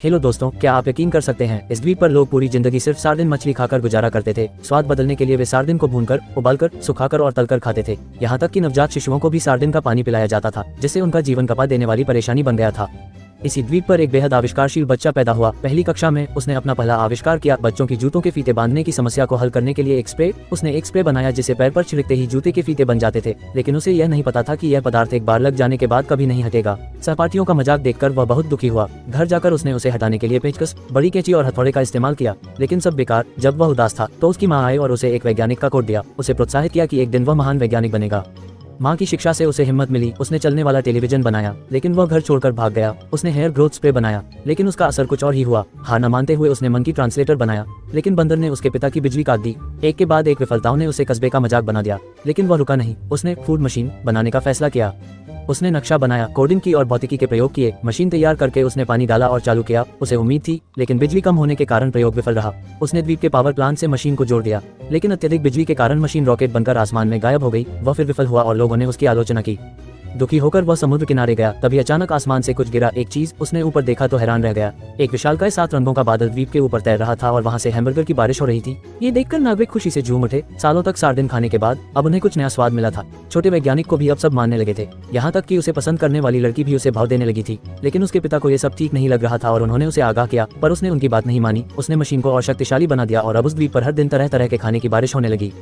Hello दोस्तों, क्या आप यकीन कर सकते हैं इस द्वीप पर लोग पूरी जिंदगी सिर्फ सार्डिन मछली खाकर गुजारा करते थे। स्वाद बदलने के लिए वे सार्डिन को भूनकर, उबालकर, सुखाकर और तलकर खाते थे। यहाँ तक कि नवजात शिशुओं को भी सार्डिन का पानी पिलाया जाता था, जिससे उनका जीवन कपा देने वाली परेशानी बन गया था। इसी द्वीप पर एक बेहद आविष्कारशील बच्चा पैदा हुआ। पहली कक्षा में उसने अपना पहला आविष्कार किया। बच्चों की जूतों के फीते बांधने की समस्या को हल करने के लिए उसने एक स्प्रे बनाया जिसे पैर पर छिड़कते ही जूते के फीते बन जाते थे। लेकिन उसे यह नहीं पता था कि यह पदार्थ एक बार लग जाने के बाद कभी नहीं हटेगा। सहपाठियों का मजाक देखकर वह बहुत दुखी हुआ। घर जाकर उसने उसे हटाने के लिए पेचकस, बड़ी कैंची और हथौड़े का इस्तेमाल किया, लेकिन सब बेकार। जब वह उदास था तो उसकी माँ आई और उसे एक वैज्ञानिक का कोट दिया। उसे प्रोत्साहित किया कि एक दिन वह महान वैज्ञानिक बनेगा। माँ की शिक्षा से उसे हिम्मत मिली। उसने चलने वाला टेलीविजन बनाया, लेकिन वह घर छोड़कर भाग गया। उसने हेयर ग्रोथ स्प्रे बनाया, लेकिन उसका असर कुछ और ही हुआ। हार न मानते हुए उसने मंकी ट्रांसलेटर बनाया, लेकिन बंदर ने उसके पिता की बिजली काट दी। एक के बाद एक विफलताओं ने उसे कस्बे का मजाक बना दिया, लेकिन वह रुका नहीं। उसने फूड मशीन बनाने का फैसला किया। उसने नक्शा बनाया, कोडिंग की और भौतिकी के प्रयोग किए। मशीन तैयार करके उसने पानी डाला और चालू किया। उसे उम्मीद थी, लेकिन बिजली कम होने के कारण प्रयोग विफल रहा। उसने द्वीप के पावर प्लांट से मशीन को जोड़ दिया, लेकिन अत्यधिक बिजली के कारण मशीन रॉकेट बनकर आसमान में गायब हो गई। वह फिर विफल हुआ और लोगों ने उसकी आलोचना की। दुखी होकर वह समुद्र किनारे गया। तभी अचानक आसमान से कुछ गिरा। एक चीज उसने ऊपर देखा तो हैरान रह गया। एक विशालकाय 7 रंगों का बादल द्वीप के ऊपर तैर रहा था और वहां से हैमबर्गर की बारिश हो रही थी। ये देखकर नागरिक खुशी से झूम उठे। सालों तक सार्डिन खाने के बाद अब उन्हें कुछ नया स्वाद मिला था। छोटे वैज्ञानिक को भी अब सब मानने लगे थे, यहाँ तक कि उसे पसंद करने वाली लड़की भी उसे भाव देने लगी थी। लेकिन उसके पिता को यह सब ठीक नहीं लग रहा था और उन्होंने उसे आगाह किया, पर उसने उनकी बात नहीं मानी। उसने मशीन को और शक्तिशाली बना दिया और अब उस द्वीप पर हर दिन तरह तरह के खाने की बारिश होने लगी।